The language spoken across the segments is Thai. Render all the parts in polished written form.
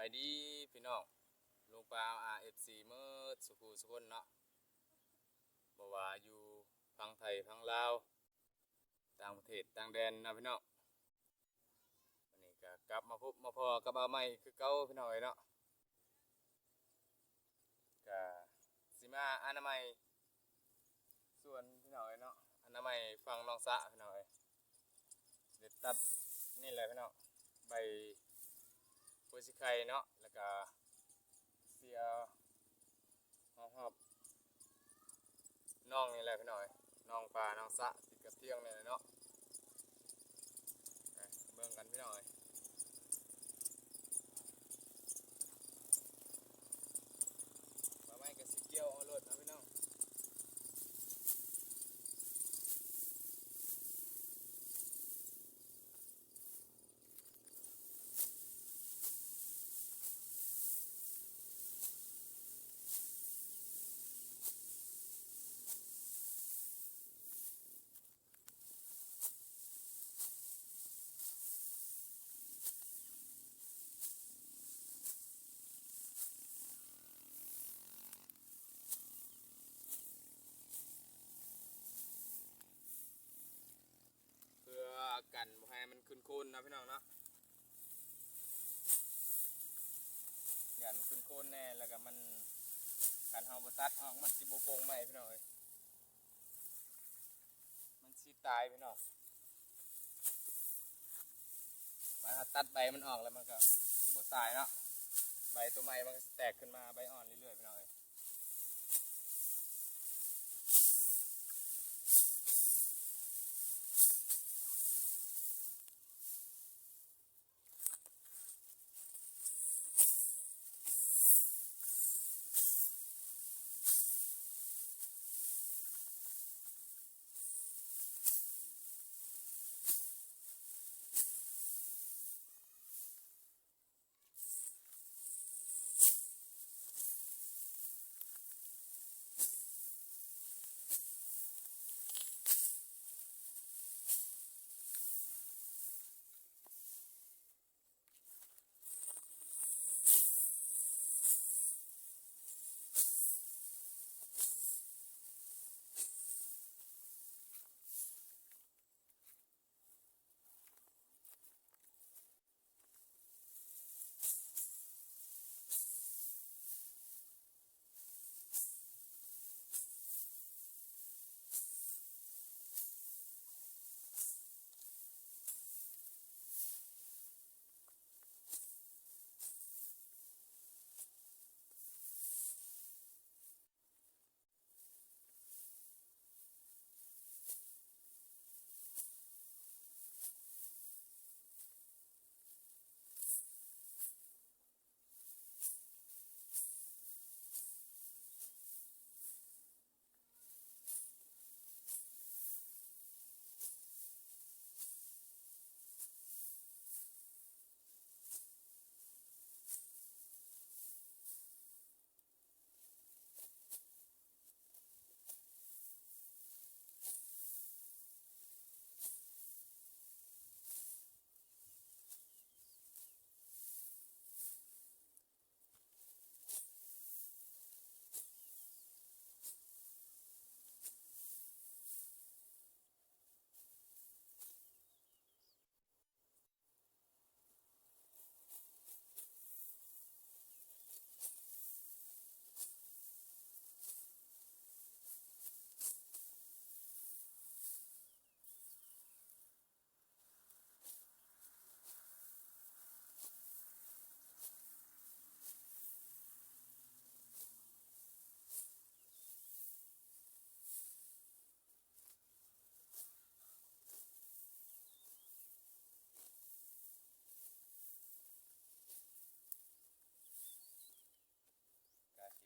ายดีพี่น้องลุงปาวRFCเมื่อสุขุสุคนเนาะบ่ว่าอยู่พังไทยพังลาวต่างประเทศต่างแดนนะพี่น้องวันนี้ก็กลับมาพบมาพอกับอาใหม่คือเก่าพี่น้องเนาะก็สิมาอนามัยส่วนพี่น้องเนาะอนามัยฟังน้องสะพี่น้องเด็ดตัดนี่แหละพี่น้องใบโพสิไข่เนาะแล้วก็เสียหอบน้องนี่แหละพี่น้อยน้องปลาน้องสะติดกับเที่ยงนี่แหละเนาะเบิ่งกันพี่น้อยปลาไม้กับสิเกี่ยวเอารถนะพี่น้องเพื่อกันบ่ให้มันขึ้นโคนนะพี่น้องเนาะอย่ามันขึ้นโคนแน่แล้วก็มันการเฮาบ่ตัดออกมันสิบ่โป่งใหม่พี่น้องมันสิตายพี่น้องมาตัดใบมันออกแล้วมันก็สิบ่ตายเนาะใบตัวใหม่มันก็แตกขึ้นมาใบอ่อนเรื่อยๆพี่น้องก็สิ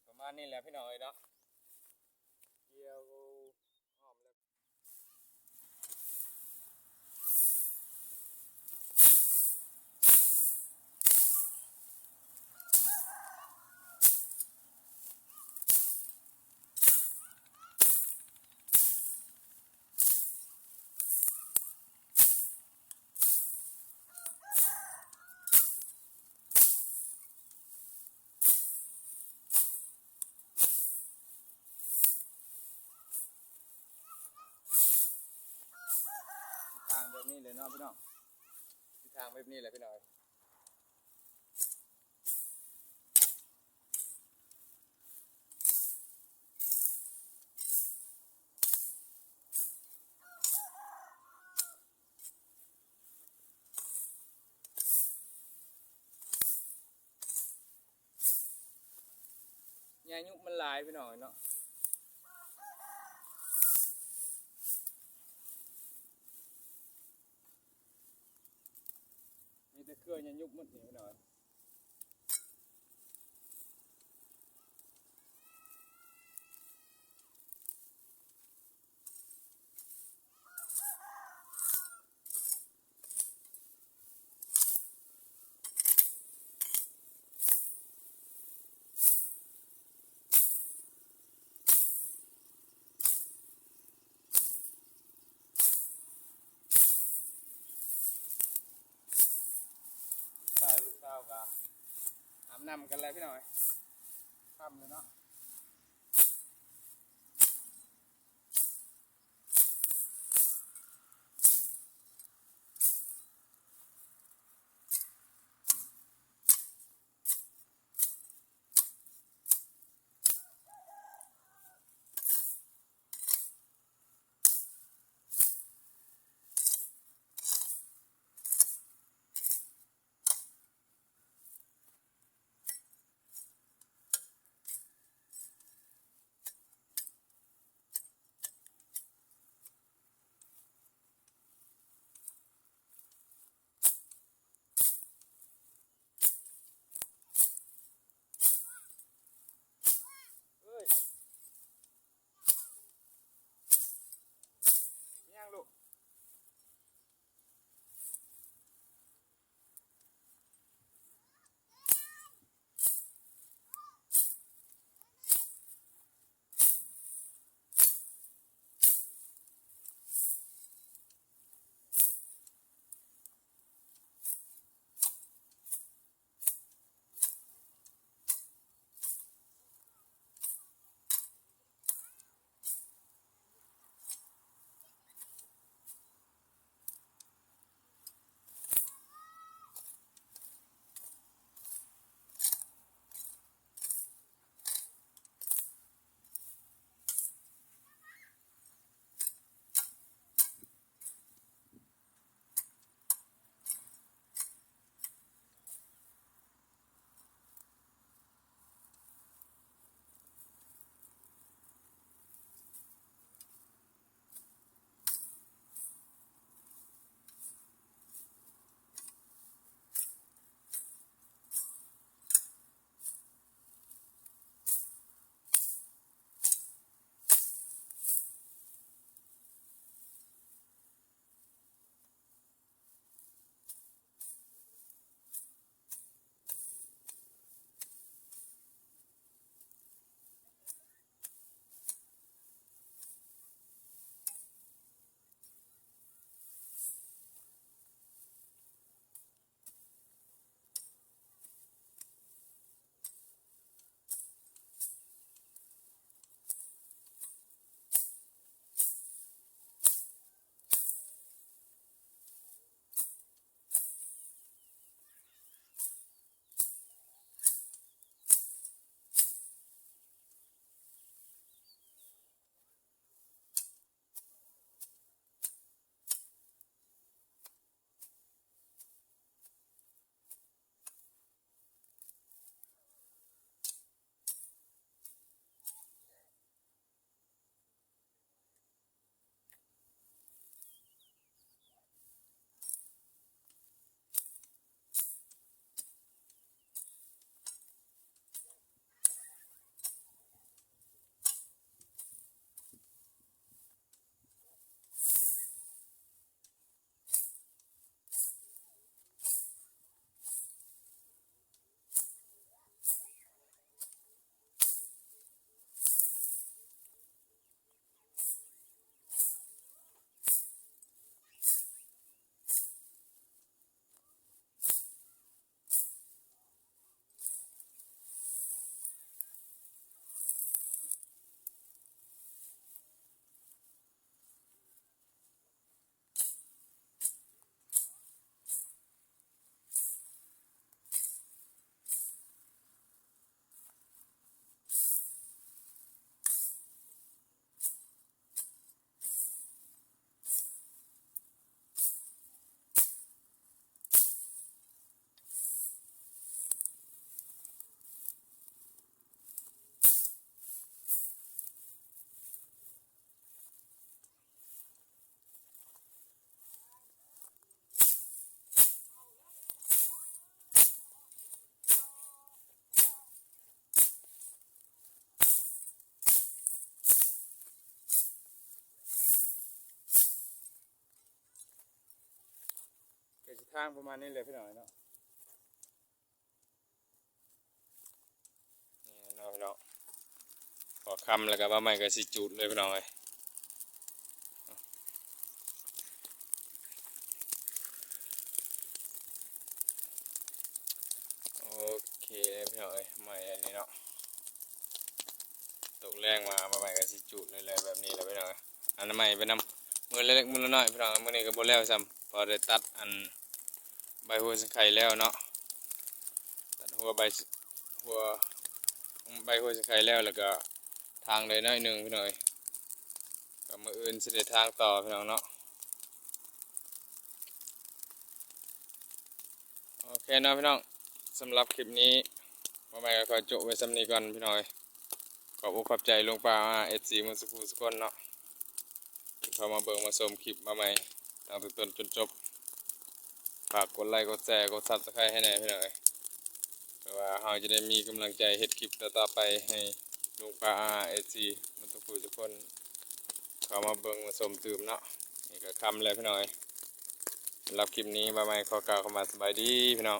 ประมาณนี้แหละพี่น้องเนาะเกี่ยวหอมแล้ว แบบนี้แหละพี่น้อยยายุมันหลายพี่น้อยเนาะมีแต่เครือยายุหมดนี่พี่น้อยลูกสาวก็อาบน้ำกันแล้วพี่น้อยค่ำเลยเนาะ ทางประมาณนี้เลยพี่น้องเนาะนี่เนาะพี่น้องพอคำแล้วก็ว่าไม่ก็สิจุดเลยพี่น้องเอ้ยโอเคพี่น้องเอ้ยไม่อันนี้เนาะตกแรงมาใหม่ก็สิจุดเลยแบบนี้แล้วพี่น้องเอ้ยอันนั้นใหม่ไปนำมือเล็กๆมือน้อยพี่น้องมือนี้ก็บ่แล้วซ้ำพอได้ตัดอันใบหัวสังไข่แล้วเนาะตัดหัวใบหัวใบหัวสังไข่แล้วก็ทางเลยน้อยหนึ่งพี่น้องเอ้ยกับมืออื่นสิได้ทางต่อพี่น้องเนาะโอเคเนาะพี่น้องสำหรับคลิปนี้ใหม่ก็ขอจบไว้ซ้ำนี้ก่อนพี่น้องเอ้ยขอบอกขอบใจลุงป้าSCมือสุขุสุกคนเนาะที่เข้ามาเบิ่งมาชมคลิปมาใหม่ตั้งแต่ต้นจนจบฝากกดไลค์กดแชร์กด Subscribe ให้หน่อยพี่น้องเอ้ยเพื่อว่าเราจะได้มีกำลังใจเฮ็ดคลิปต่อๆไปให้ลุงป้าSCมือสุขุสุกคนเข้ามาเบิ่งมาชมตื่มเนาะนี่ก็คำแล้วพี่น้องเอ้ยสำหรับคลิปนี้มาใหม่ขอกล่าวคำว่าสบายดีพี่น้อง